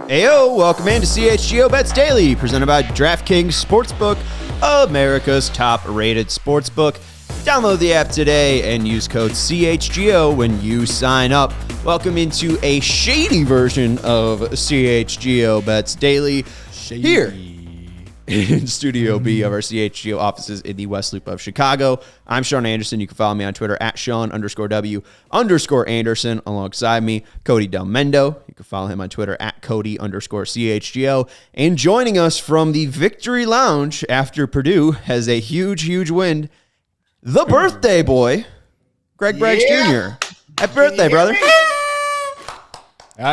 Heyo, welcome into CHGO Bets Daily, presented by DraftKings Sportsbook, America's top-rated sportsbook. Download the app today and use code CHGO when you sign up. Welcome into a shady version of CHGO Bets Daily here in Studio B of our CHGO offices in the West Loop of Chicago. I'm Sean Anderson. You can follow me on Twitter at Sean_W_Anderson. Alongside me, Cody Del Mendo. You can follow him on Twitter at Cody_CHGO. And joining us from the Victory Lounge after Purdue has a huge win, the birthday boy, Greg Braggs Jr. Happy birthday, brother.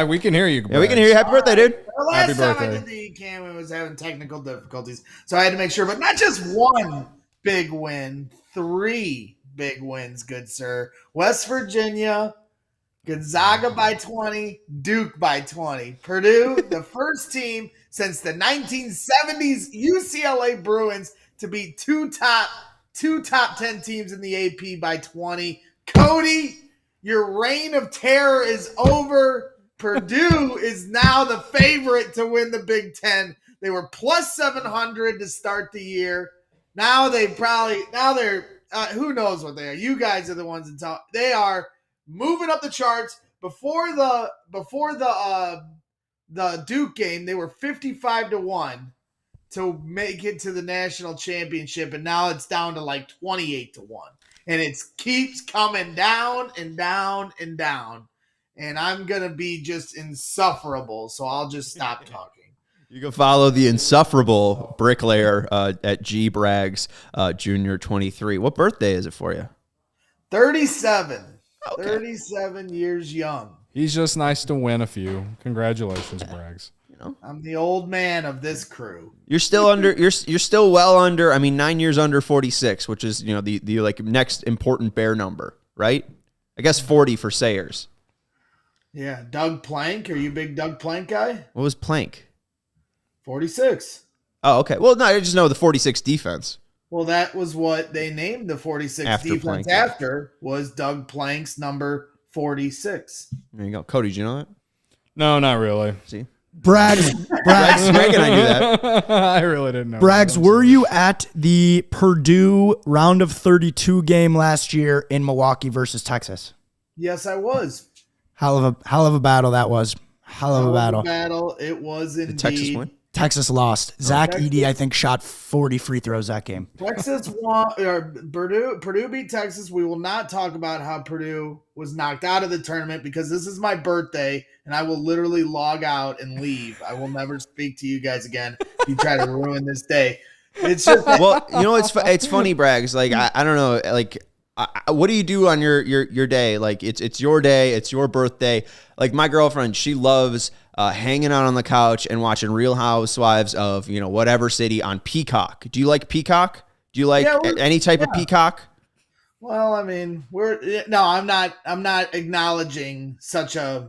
We can hear you. Yeah, we can hear you. Happy birthday, dude. Well, last time I did the cam, I was having technical difficulties, so I had to make sure. But not just one big win, 3 big wins, good sir. West Virginia, Gonzaga by 20, Duke by 20. Purdue, the first team since the 1970s UCLA Bruins to beat two top 10 teams in the AP by 20. Cody, your reign of terror is over. Purdue is now the favorite to win the Big Ten. They were plus 700 to start the year. Now they're who knows what they are. You guys are the ones that tell. They are moving up the charts. Before the Duke game, they were 55-1 to make it to the national championship, and now it's down to like 28-1, and it keeps coming down and down and down. And I'm going to be just insufferable, so I'll just stop talking. You can follow the insufferable bricklayer at G Braggs Jr. 23. What birthday is it for you? 37. Okay. 37 years young. He's just nice to win a few. Congratulations, Braggs. I'm the old man of this crew. You're still under. You're still well under. I mean, 9 years under 46, which is the like next important bear number, right? I guess 40 for Sayers. Yeah, Doug Plank. Are you a big Doug Plank guy? What was Plank? 46. Oh, okay. Well, no, I just know the 46 defense. Well, that was what they named the 46 defense Plank. after, was Doug Plank's number 46. There you go. Cody, did you know that? No, not really. See? Braggs, Greg and I knew that. I really didn't know. Braggs, were you at the Purdue round of 32 game last year in Milwaukee versus Texas? Yes, I was. Hell of a battle that was. Hell of a battle. It was indeed. Did Texas win? Texas lost. Zach Edey, I think, shot 40 free throws that game. Texas won, or Purdue beat Texas. We will not talk about how Purdue was knocked out of the tournament because this is my birthday and I will literally log out and leave. I will never speak to you guys again if you try to ruin this day. It's just Well, it's funny, Braggs. Like I don't know, like. What do you do on your day? Like it's your day, it's your birthday. Like my girlfriend, she loves hanging out on the couch and watching Real Housewives of whatever city on Peacock. Do you like Peacock? Do you like any type of Peacock? Well, I mean, I'm not acknowledging such a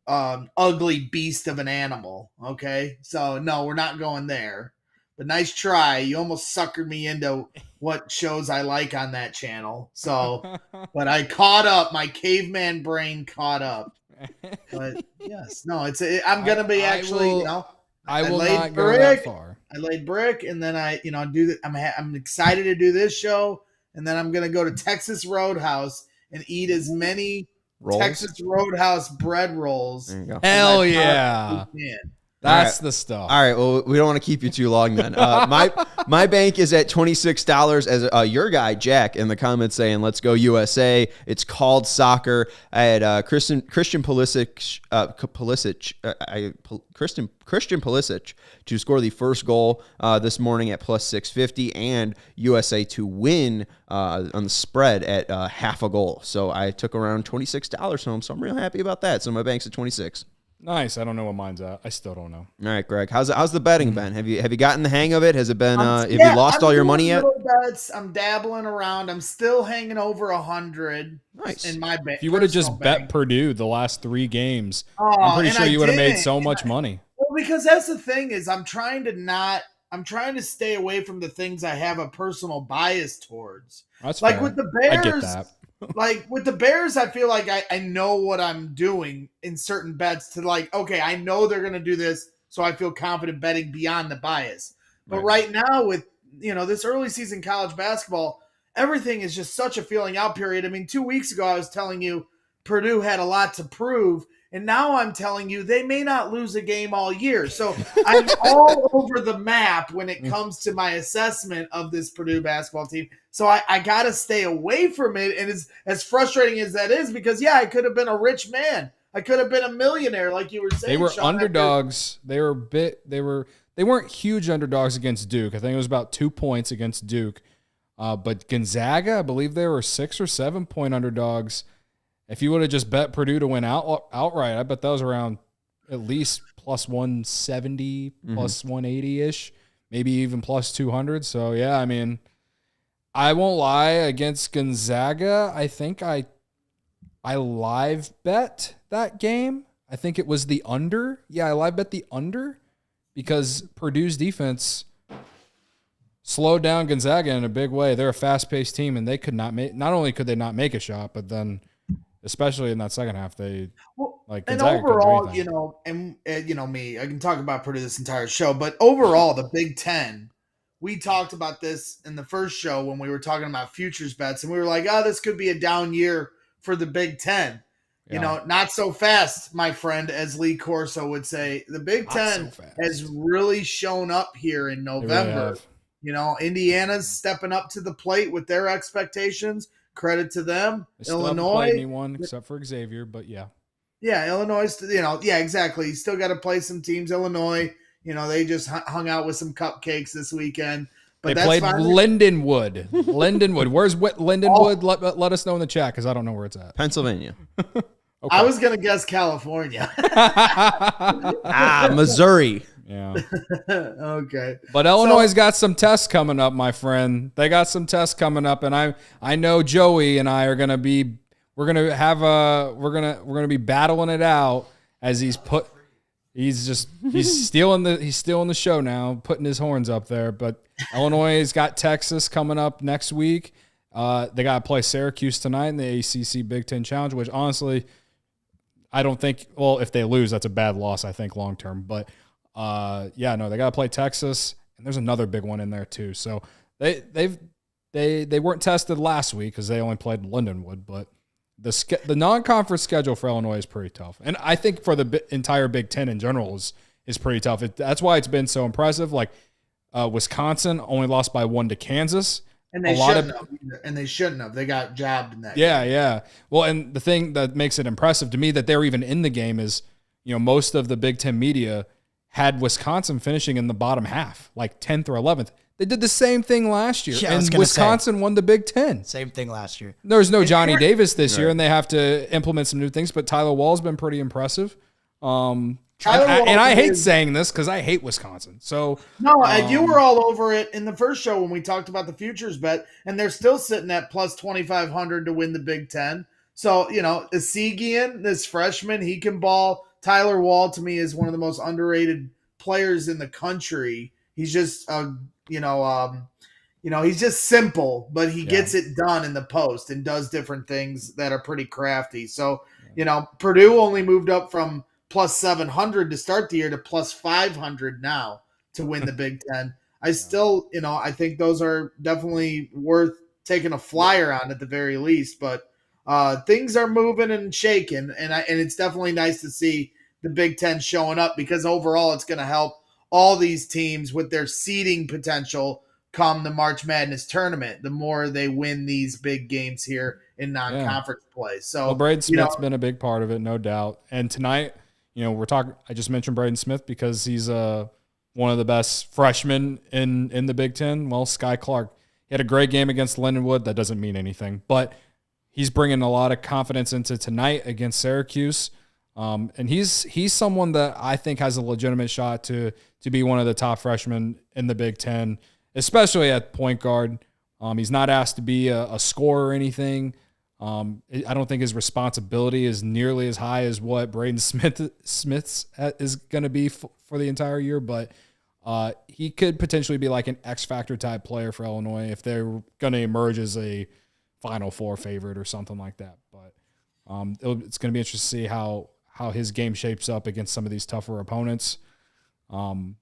ugly beast of an animal. Okay, so no, we're not going there. But nice try. You almost suckered me into what shows I like on that channel. So, but I caught up. My caveman brain caught up. But yes, no, I'm gonna be I will not go that far. I laid brick, and then I do that. I'm excited to do this show, and then I'm gonna go to Texas Roadhouse and eat as many Texas Roadhouse bread rolls. There you go. Hell yeah. That's the stuff. All right. Well, we don't want to keep you too long then. My bank is at $26 as your guy, Jack, in the comments saying, let's go USA. It's called soccer. I had Christian Pulisic to score the first goal this morning at plus 650 and USA to win on the spread at half a goal. So I took around $26 home. So I'm real happy about that. So my bank's at 26. Nice. I don't know what mine's at. I still don't know. All right, Greg. How's the betting been? Have you gotten the hang of it? Has it been? Have you lost all your money yet? Bets. I'm dabbling around. I'm still hanging over 100. Nice. In my bank. If you would have just bet Purdue the last 3 games, I'm pretty sure you would have made so much money. Well, because that's the thing is I'm trying to stay away from the things I have a personal bias towards. That's like fair. with the Bears. I get that. like with the Bears, I feel like I know what I'm doing in certain bets to like, okay, I know they're going to do this. So I feel confident betting beyond the bias. But right now with, this early season college basketball, everything is just such a feeling out period. I mean, 2 weeks ago, I was telling you Purdue had a lot to prove. And now I'm telling you, they may not lose a game all year. So I'm all over the map when it comes to my assessment of this Purdue basketball team. So I got to stay away from it. And as frustrating as that is, because, I could have been a rich man. I could have been a millionaire, like you were saying. They were Sean, underdogs. They weren't huge underdogs against Duke. I think it was about 2 points against Duke. But Gonzaga, I believe they were 6 or 7 point underdogs. If you would have just bet Purdue to win outright, I bet that was around at least plus 170, plus 180-ish, maybe even plus 200. So, yeah, I mean, I won't lie. Against Gonzaga, I think I live bet that game. I think it was the under. Yeah, I live bet the under because Purdue's defense slowed down Gonzaga in a big way. They're a fast-paced team, and they could not make – not only could they not make a shot, but then – especially in that second half, they and overall, me, I can talk about Purdue this entire show, but overall, the Big Ten, we talked about this in the first show when we were talking about futures bets, and we were like, this could be a down year for the Big Ten. Yeah. Not so fast, my friend, as Lee Corso would say. The Big Ten has really shown up here in November. Indiana's stepping up to the plate with their expectations. Credit to them. They Illinois, haven't played anyone except for Xavier, but yeah. Yeah, Illinois, exactly. You still got to play some teams. Illinois, they just hung out with some cupcakes this weekend. But they played Lindenwood. Lindenwood. Where's Lindenwood? Let us know in the chat because I don't know where it's at. Pennsylvania. Okay. I was going to guess California. Missouri. Yeah. Okay. But Illinois got some tests coming up, my friend. They got some tests coming up, and I know Joey and I are gonna be battling it out as he's stealing the show now, putting his horns up there. But Illinois has got Texas coming up next week. They got to play Syracuse tonight in the ACC Big Ten Challenge, which honestly, I don't think. Well, if they lose, that's a bad loss, I think, long term. But they got to play Texas, and there's another big one in there too. So they weren't tested last week because they only played Lindenwood, but the non-conference schedule for Illinois is pretty tough, and I think for the entire Big Ten in general is pretty tough. That's why it's been so impressive. Like Wisconsin only lost by 1 to Kansas. And they shouldn't have. And they shouldn't have. They got jabbed in that game. Yeah. Well, and the thing that makes it impressive to me that they're even in the game is, most of the Big Ten media had Wisconsin finishing in the bottom half, like 10th or 11th. They did the same thing last year, and Wisconsin won the Big Ten. Same thing last year. There's no Johnny Davis this year, and they have to implement some new things, but Tyler Wall's been pretty impressive. I hate saying this because I hate Wisconsin. So you were all over it in the first show when we talked about the futures bet, and they're still sitting at plus 2,500 to win the Big Ten. So Esigian, this freshman, he can ball. Tyler Wall to me is one of the most underrated players in the country. He's just he's just simple, but he gets it done in the post and does different things that are pretty crafty. So Purdue only moved up from plus 700 to start the year to plus 500 now to win the Big Ten. I still, I think those are definitely worth taking a flyer on at the very least, but things are moving and shaking, and it's definitely nice to see the Big Ten showing up because overall it's going to help all these teams with their seeding potential come the March Madness tournament, the more they win these big games here in non-conference play. So Braden Smith's been a big part of it, no doubt. And tonight, we're talking. I just mentioned Braden Smith because he's one of the best freshmen in the Big Ten. Well, Sky Clark, he had a great game against Lindenwood. That doesn't mean anything, but he's bringing a lot of confidence into tonight against Syracuse. And he's someone that I think has a legitimate shot to be one of the top freshmen in the Big Ten, especially at point guard. He's not asked to be a scorer or anything. I don't think his responsibility is nearly as high as what Braden Smith's is going to be for the entire year, but he could potentially be like an X factor type player for Illinois if they're going to emerge as a Final Four favorite or something like that. But it's going to be interesting to see how his game shapes up against some of these tougher opponents. Tonight.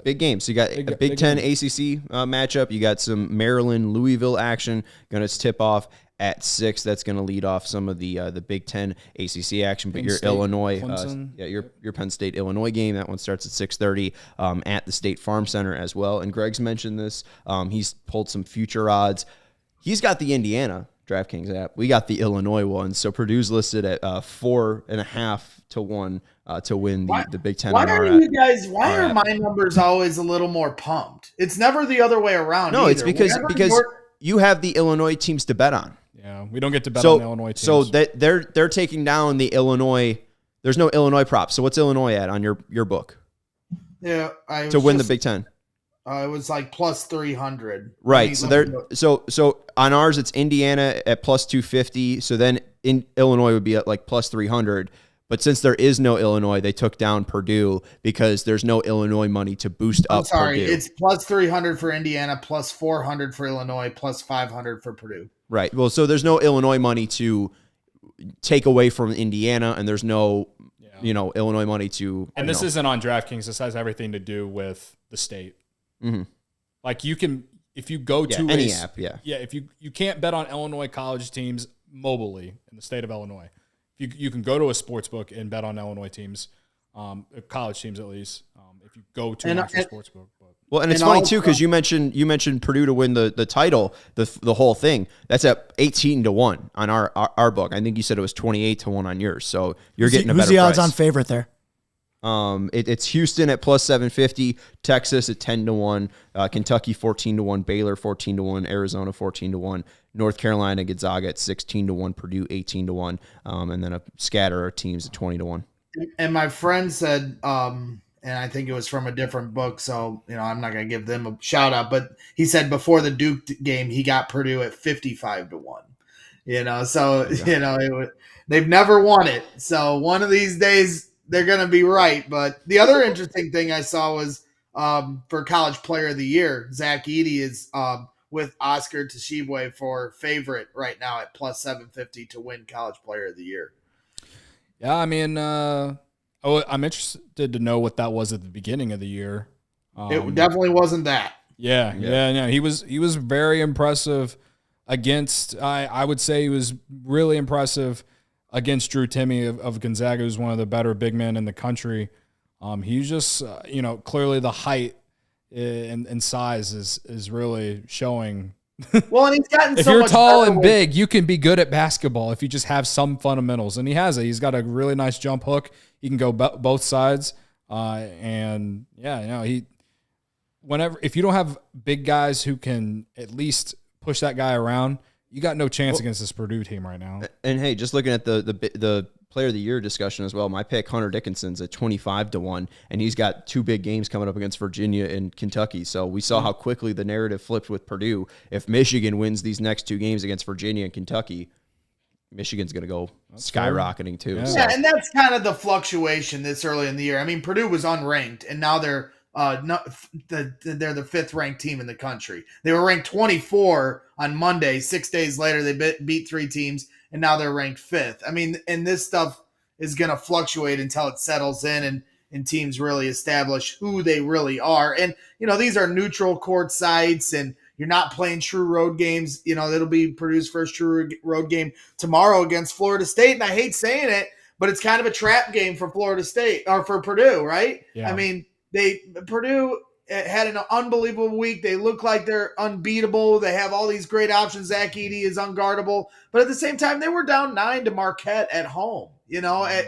Big games. So you got a Big Ten ACC matchup. You got some Maryland-Louisville action going to tip off at 6. That's going to lead off some of the Big Ten ACC action. But your Illinois, your Penn State-Illinois game, that one starts at 6:30 at the State Farm Center as well. And Greg's mentioned this. He's pulled some future odds. He's got the Indiana DraftKings app. We got the Illinois one. So Purdue's listed at 4.5 to 1 to win the Big Ten. Why are my numbers always a little more pumped? It's never the other way around. No, it's because you have the Illinois teams to bet on. Yeah, we don't get to bet on the Illinois teams. So they're taking down the Illinois. There's no Illinois props. So what's Illinois at on your book? Yeah, to win the Big Ten. It was like plus 300. Right. So on ours it's Indiana at plus 250. So then Illinois would be at like plus 300. But since there is no Illinois, they took down Purdue because there's no Illinois money to boost up Purdue. It's plus 300 for Indiana, plus 400 for Illinois, plus 500 for Purdue. Right. Well, so there's no Illinois money to take away from Indiana, and there's no, Illinois money to. And this isn't on DraftKings. This has everything to do with the state. Mm-hmm. Like you can, if you go to any app, if you can't bet on Illinois college teams mobilely in the state of Illinois. You can go to a sports book and bet on Illinois teams, college teams at least. If you go to an actual sports book, well, and it's funny too because you mentioned Purdue to win the title, the whole thing. That's at 18 to 1 on our book. I think you said it was 28 to 1 on yours. So you're getting a better price. Who's the odds on favorite there? It's Houston at plus 750, Texas at 10 to 1, Kentucky 14 to 1, Baylor 14 to 1, Arizona 14 to 1, North Carolina, Gonzaga at 16 to 1, Purdue 18 to 1, and then a scatter of teams at 20 to 1. And my friend said, and I think it was from a different book, so I'm not going to give them a shout out, but he said before the Duke game, he got Purdue at 55 to 1. They've never won it. So one of these days they're going to be right. But the other interesting thing I saw was for College Player of the Year, Zach Edey is with Oscar Tshiebwe for favorite right now at plus 750 to win College Player of the Year. Yeah, I mean, I'm interested to know what that was at the beginning of the year. It definitely wasn't that. Yeah. He was very impressive against. I would say he was really impressive against Drew Timme of Gonzaga, who's one of the better big men in the country. He's just, clearly the height and size is really showing. Well, and he's gotten if so you're much tall better and big, you can be good at basketball if you just have some fundamentals. And he has it. He's got a really nice jump hook. He can go both sides. If you don't have big guys who can at least push that guy around, you got no chance against this Purdue team right now. And hey, just looking at the Player of the Year discussion as well, my pick, Hunter Dickinson's at 25 to 1, and he's got 2 big games coming up against Virginia and Kentucky. So we saw how quickly the narrative flipped with Purdue. If Michigan wins these next 2 games against Virginia and Kentucky, Michigan's going to to go skyrocketing too. Yeah. So. Yeah, and that's kind of the fluctuation this early in the year. I mean, Purdue was unranked, and now they're they're the 5th ranked team in the country. They were ranked 24 on Monday. 6 days later, they beat 3 teams, and now they're ranked 5th. I mean, and this stuff is going to fluctuate until it settles in and teams really establish who they really are. And, these are neutral court sites, and you're not playing true road games. It'll be Purdue's first true road game tomorrow against Florida State. And I hate saying it, but it's kind of a trap game for Florida State or for Purdue, right? Yeah. I mean, Purdue had an unbelievable week. They look like they're unbeatable. They have all these great options. Zach Edey is unguardable. But at the same time, they were down 9 to Marquette at home,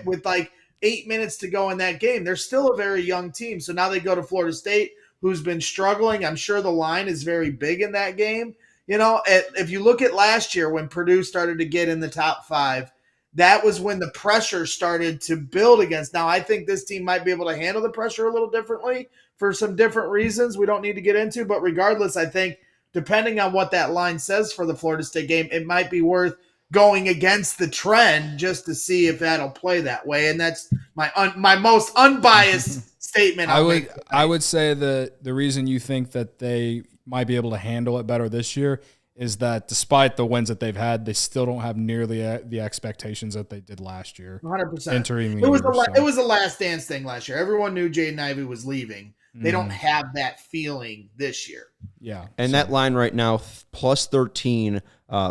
with like 8 minutes to go in that game. They're still a very young team. So now they go to Florida State, who's been struggling. I'm sure the line is very big in that game. If you look at last year when Purdue started to get in the top 5, that was when the pressure started to build against. Now, I think this team might be able to handle the pressure a little differently for some different reasons we don't need to get into. But regardless, I think depending on what that line says for the Florida State game, it might be worth going against the trend just to see if that'll play that way. And that's my most unbiased statement. I would say the reason you think that they might be able to handle it better this year is that despite the wins that they've had, they still don't have nearly the expectations that they did last year. 100%. Entering the It was year, it was a last dance thing last year. Everyone knew Jaden Ivey was leaving. They don't have that feeling this year. Yeah. And that line right now, plus 13,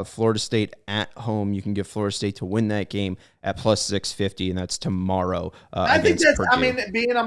Florida State at home. You can get Florida State to win that game at plus 650, and that's tomorrow. I think that's, Purdue. I mean,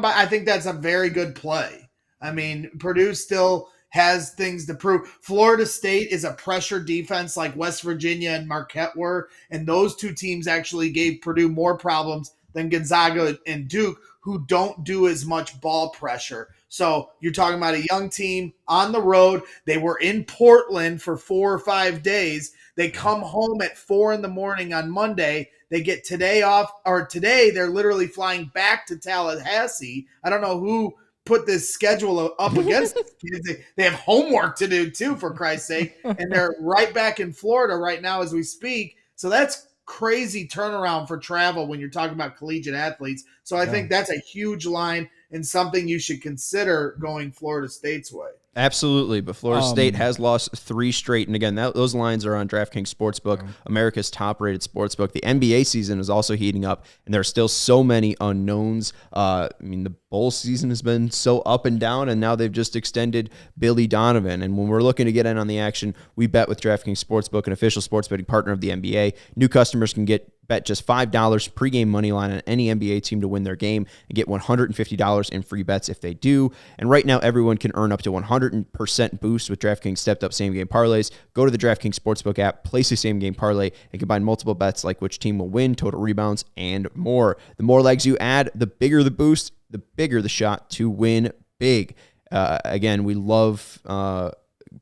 I think that's a very good play. I mean, Purdue still has things to prove. Florida State is a pressure defense like West Virginia and Marquette were, and those two teams actually gave Purdue more problems than Gonzaga and Duke, who don't do as much ball pressure. So you're talking about a young team on the road. They were in Portland for 4 or 5 days. They come home at 4 a.m. on Monday. They get today off, or today they're literally flying back to Tallahassee. I don't know who put this schedule up against kids. They have homework to do too, for Christ's sake. And they're right back in Florida right now as we speak. So that's crazy turnaround for travel when you're talking about collegiate athletes. So I think that's a huge line and something you should consider going Florida State's way. Absolutely, but Florida State has lost 3 straight. And again, those lines are on DraftKings Sportsbook, America's top-rated sportsbook. The NBA season is also heating up, and there are still so many unknowns. I mean, the bowl season has been so up and down, and now they've just extended Billy Donovan. And when we're looking to get in on the action, we bet with DraftKings Sportsbook, an official sports betting partner of the NBA. New customers can bet just $5 pregame money line on any NBA team to win their game and get $150 in free bets if they do. And right now, everyone can earn up to 100% boost with DraftKings stepped-up same-game parlays. Go to the DraftKings Sportsbook app, place a same-game parlay, and combine multiple bets like which team will win, total rebounds, and more. The more legs you add, the bigger the boost, the bigger the shot to win big. Again, we love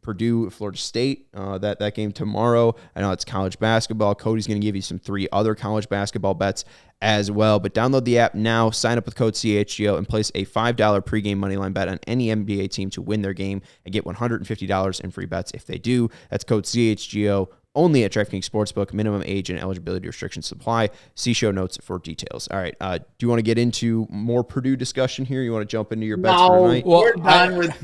Purdue, Florida State, that game tomorrow. I know it's college basketball. Cody's going to give you some 3 other college basketball bets as well. But download the app now, sign up with code CHGO, and place a $5 pregame moneyline bet on any NBA team to win their game and get $150 in free bets if they do. That's code CHGO. Only at DraftKings Sportsbook. Minimum age and eligibility restrictions apply. See show notes for details. All right. Do you want to get into more Purdue discussion here? You want to jump into your bets for tonight? Well, We're done with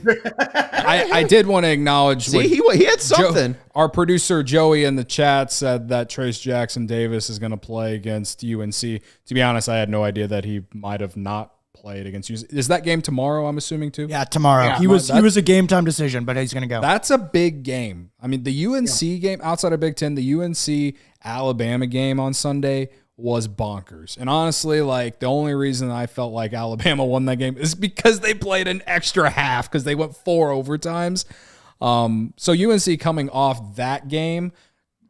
I did want to acknowledge. See, he had something. Our producer Joey in the chat said that Trace Jackson Davis is going to play against UNC. To be honest, I had no idea that he might have not played against UNC. Is that game tomorrow, I'm assuming, too? Yeah, tomorrow. Yeah, he was a game time decision, but he's going to go. That's a big game. I mean, the UNC game, outside of Big Ten, the UNC-Alabama game on Sunday was bonkers. And honestly, like, the only reason I felt like Alabama won that game is because they played an extra half, because they went 4 overtimes. So UNC coming off that game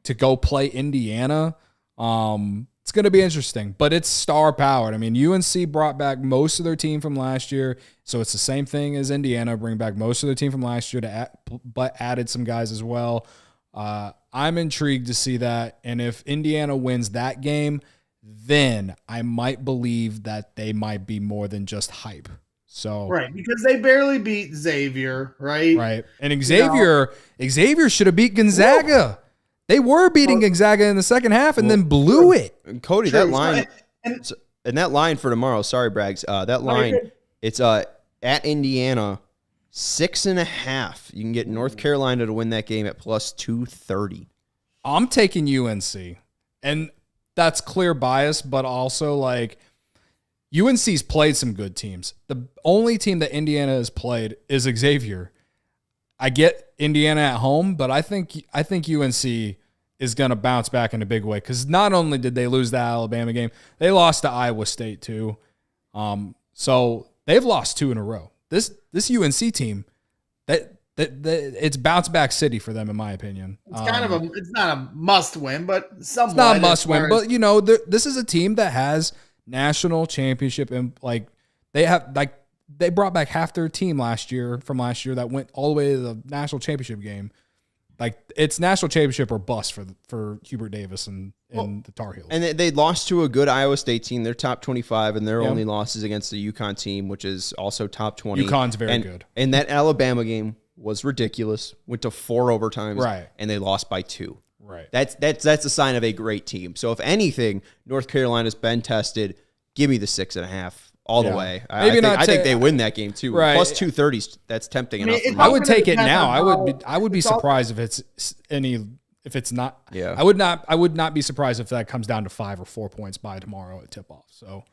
to go play Indiana, it's going to be interesting, but it's star-powered. I mean, UNC brought back most of their team from last year, so it's the same thing as Indiana, bring back most of their team from last year, but added some guys as well. I'm intrigued to see that, and if Indiana wins that game, then I might believe that they might be more than just hype. So right, because they barely beat Xavier, right? Right, and Xavier should have beat Gonzaga. They were beating Gonzaga in the second half and then blew it. Cody, that line, and that line for tomorrow, sorry, Braggs, that line, it's at Indiana, 6.5. You can get North Carolina to win that game at plus 230. I'm taking UNC, and that's clear bias, but also, like, UNC's played some good teams. The only team that Indiana has played is Xavier. I get Indiana at home, but I think UNC is going to bounce back in a big way, because not only did they lose the Alabama game, they lost to Iowa State too. So they've lost 2 in a row. This UNC team, that it's bounce back city for them, in my opinion. It's it's not a must win, but somewhat. It's not a must win, but you know, this is a team that has national championship, and like they brought back half their team from last year that went all the way to the national championship game. Like, it's national championship or bust for Hubert Davis and the Tar Heels. And they lost to a good Iowa State team. They're top 25, and their only losses against the UConn team, which is also top 20. UConn's very good. And that Alabama game was ridiculous. Went to 4 overtimes, right, and they lost by 2. Right. That's a sign of a great team. So if anything, North Carolina's been tested. Give me the 6.5. all the Yeah. way. Maybe not I think ta- they win that game too. Right. Plus 230, that's tempting I mean, enough. For it's me. I all would gonna take it depend now. on I would be it's all- surprised if it's not. Yeah. I would not be surprised if that comes down to 5 or 4 points by tomorrow at tip off. So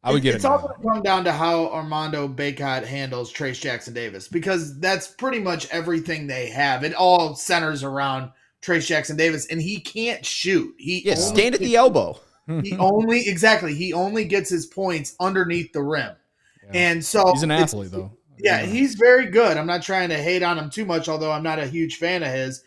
I would get It's it all now. going to come down to how Armando Bacot handles Trace Jackson Davis, because that's pretty much everything they have. It all centers around Trace Jackson Davis, and he can't shoot. Stand at the elbow. He only gets his points underneath the rim. Yeah. And so He's an athlete, though. Yeah, he's very good. I'm not trying to hate on him too much, although I'm not a huge fan of his.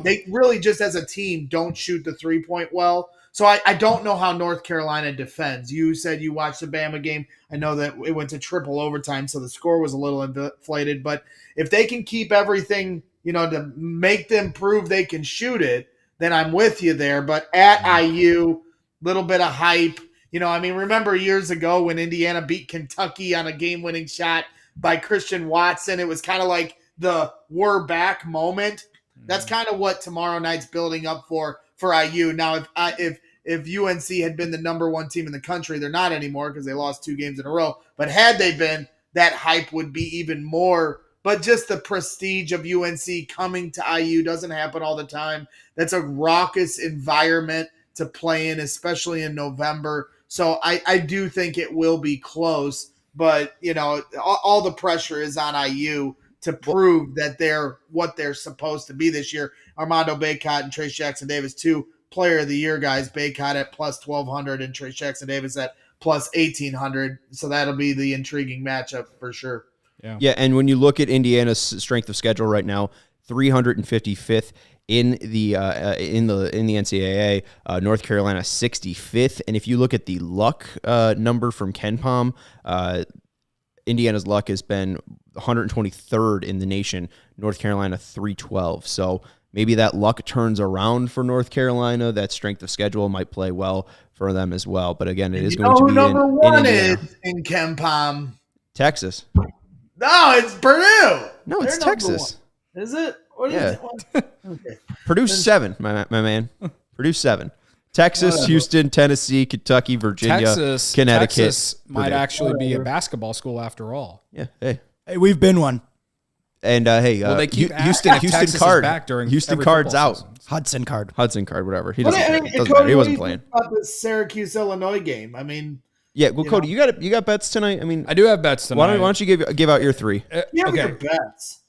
They really just as a team don't shoot the 3-point well. So I don't know how North Carolina defends. You said you watched the Bama game. I know that it went to triple overtime, so the score was a little inflated. But if they can keep everything, to make them prove they can shoot it, then I'm with you there. But at IU, little bit of hype. Remember years ago when Indiana beat Kentucky on a game-winning shot by Christian Watson? It was kind of like the we're back moment. That's kind of what tomorrow night's building up for IU. Now, if UNC had been the number one team in the country, they're not anymore because they lost 2 games in a row. But had they been, that hype would be even more. But just the prestige of UNC coming to IU doesn't happen all the time. That's a raucous environment to play in, especially in November. So I do think it will be close. But, all the pressure is on IU to prove that they're what they're supposed to be this year. Armando Bacot and Trace Jackson Davis, 2 player of the year guys. Bacot at plus 1,200 and Trace Jackson Davis at plus 1,800. So that'll be the intriguing matchup for sure. Yeah, and when you look at Indiana's strength of schedule right now, 355th in the NCAA, North Carolina 65th, and if you look at the luck number from KenPom, Indiana's luck has been 123rd in the nation. North Carolina 312. So maybe that luck turns around for North Carolina. That strength of schedule might play well for them as well. But again, it is going to be number in one Indiana. is in KenPom. Texas. No, it's Purdue. No, it's They're number Texas. 1. Is it? What Yeah. is it? Okay. Purdue 7, my man. Purdue 7. Texas, Houston, Tennessee, Kentucky, Virginia, Connecticut. Texas might Purdue. actually be a basketball school after all. Yeah. Hey. Hey, we've been one. And hey, Well, they keep Houston asking if Texas is card. back during Houston every card's football out. season. Hudson Card. Hudson card, whatever. He Well, doesn't. I mean, Doesn't Cody, matter. He what wasn't do you playing. think about the Syracuse Illinois game? I mean, Yeah. Well, Cody, you got bets tonight. I mean, I do have bets tonight. why don't you give out your 3? you have Okay. your bets.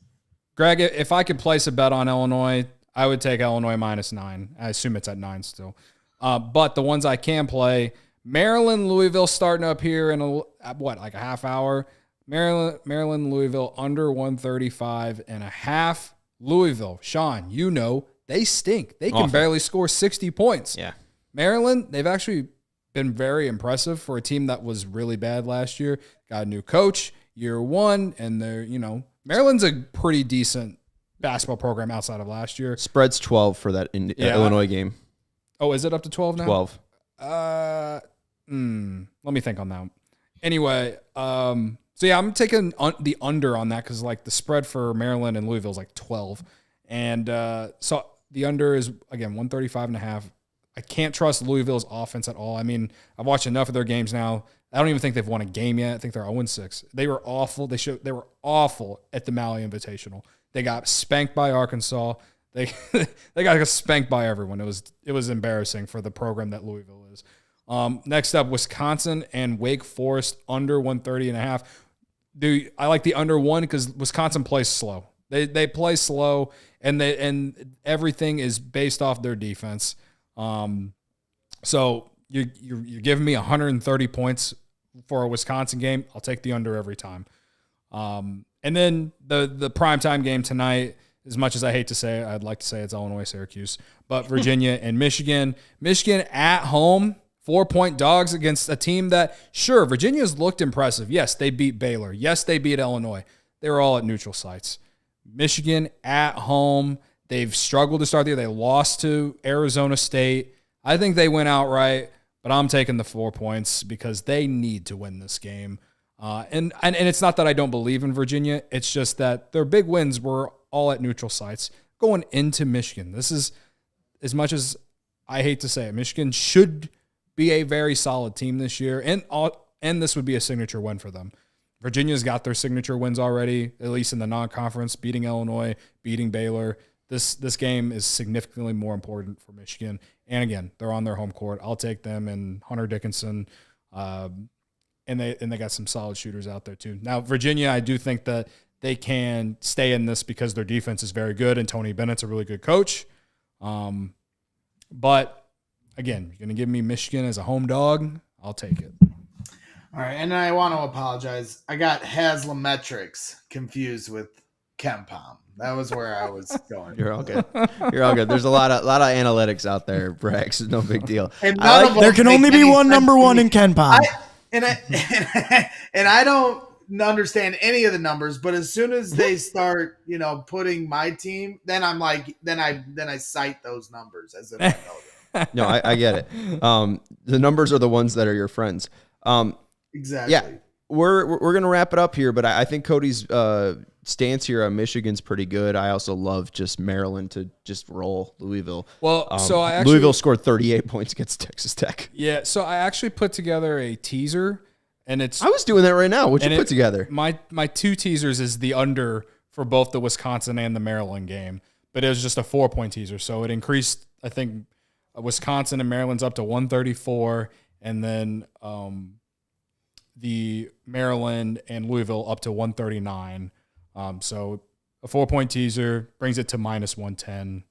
Greg, if I could place a bet on Illinois, I would take Illinois -9. I assume it's at 9 still. But the ones I can play, Maryland, Louisville starting up here in like a half hour. Maryland, Louisville under 135.5. Louisville, Sean, they stink. They can Awful. barely score 60 points. Yeah. Maryland, they've actually been very impressive for a team that was really bad last year. Got a new coach, year 1, and they're, Maryland's a pretty decent basketball program outside of last year. Spread's 12 for that Illinois game. Oh, is it up to 12 now? 12. Let me think on that. Anyway, so yeah, I'm taking the under on that because like the spread for Maryland and Louisville is like 12, and so the under is again 135.5. I can't trust Louisville's offense at all. I mean, I've watched enough of their games now. I don't even think they've won a game yet. I think they're 0-6. They were awful. They were awful at the Maui Invitational. They got spanked by Arkansas. They got spanked by everyone. It was embarrassing for the program that Louisville is. Next up, Wisconsin and Wake Forest under 130.5. I like the under 1 because Wisconsin plays slow. They play slow and everything is based off their defense. So you're giving me 130 points for a Wisconsin game. I'll take the under every time. And then the primetime game tonight, as much as I hate to say it, I'd like to say it's Illinois, Syracuse, but Virginia and Michigan. Michigan at home, 4-point dogs against a team that, sure, Virginia's looked impressive. Yes, they beat Baylor. Yes, they beat Illinois. They were all at neutral sites. Michigan at home, they've struggled to start the year. They lost to Arizona State. I think they went outright, but I'm taking the 4 points because they need to win this game. And it's not that I don't believe in Virginia. It's just that their big wins were all at neutral sites going into Michigan. This is, as much as I hate to say it, Michigan should be a very solid team this year. And and this would be a signature win for them. Virginia's got their signature wins already, at least in the non-conference, beating Illinois, beating Baylor. This game is significantly more important for Michigan. And again, they're on their home court. I'll take them and Hunter Dickinson. And they got some solid shooters out there too. Now, Virginia, I do think that they can stay in this because their defense is very good and Tony Bennett's a really good coach. But again, you're going to give me Michigan as a home dog. I'll take it. All right, and I want to apologize. I got Haslametrics confused with Kempom. That was where I was going. You're all good. You're all good. There's a lot of analytics out there, Brax. No big deal. And none of them there can make only be any one sense number to one me. in Ken Pom. And I don't understand any of the numbers, but as soon as they start, putting my team, then I'm like, then I cite those numbers as if I know them. No, I get it. The numbers are the ones that are your friends. Exactly. Yeah, we're gonna wrap it up here, but I think Cody's stance here on Michigan's pretty good. I also love just Maryland to just roll Louisville. Well, Louisville scored 38 points against Texas Tech. Yeah, so I actually put together a teaser, and I was doing that right now. What'd you put together? My two teasers is the under for both the Wisconsin and the Maryland game, but it was just a 4-point teaser, so it increased. I think Wisconsin and Maryland's up to 134, and then the Maryland and Louisville up to 139. So a 4-point teaser brings it to minus 110.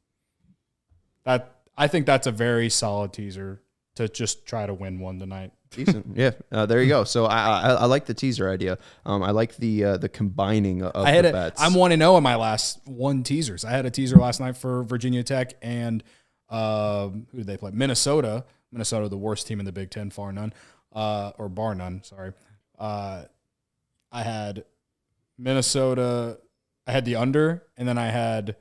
I think that's a very solid teaser to just try to win one tonight. Decent. Yeah. There you go. So I like the teaser idea. I like the combining of the bets. I'm 1-0 in my last one teasers. I had a teaser last night for Virginia Tech and who did they play? Minnesota. Minnesota, the worst team in the Big Ten, bar none. Sorry. I had Minnesota. I had the under, and then I had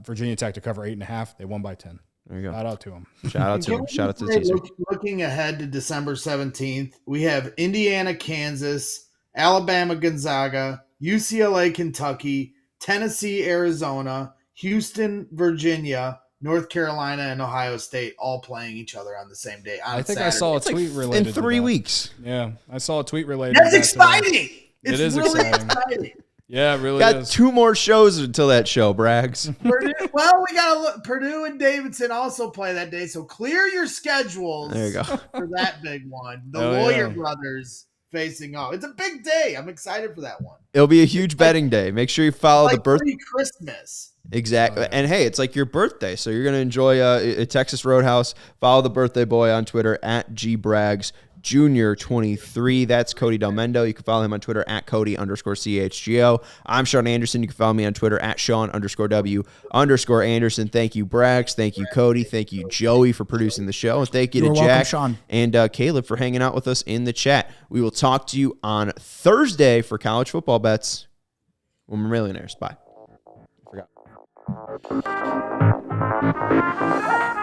Virginia Tech to cover 8.5. They won by 10. There you go. Shout out to them. Shout out to them. Shout out to the teaser. Looking ahead to December 17th, we have Indiana, Kansas, Alabama, Gonzaga, UCLA, Kentucky, Tennessee, Arizona, Houston, Virginia, North Carolina, and Ohio State all playing each other on the same day. I think Saturday. I saw a tweet related in 3 weeks. Yeah, I saw a tweet related. That's exciting. It is really exciting. Yeah, it really got is. 2 more shows until that show, Braggs. Purdue, well, we got to look. Purdue and Davidson also play that day, so clear your schedules. There you go. For that big one. The Lawyer brothers facing off. It's a big day. I'm excited for that one. It'll be a huge betting day. Make sure you follow the birthday. Christmas. Exactly. And hey, it's like your birthday, so you're going to enjoy a Texas Roadhouse. Follow the birthday boy on Twitter at GBraggs Jr. 23. That's Cody Delmendo. You can follow him on Twitter at Cody_CHGO. I'm Sean Anderson. You can follow me on Twitter at Sean_W_Anderson. Thank you, Braggs. Thank you, Cody. Thank you, Joey, for producing the show. And thank you to Jack Sean. And Caleb for hanging out with us in the chat. We will talk to you on Thursday for college football bets when we're millionaires. Bye. I forgot.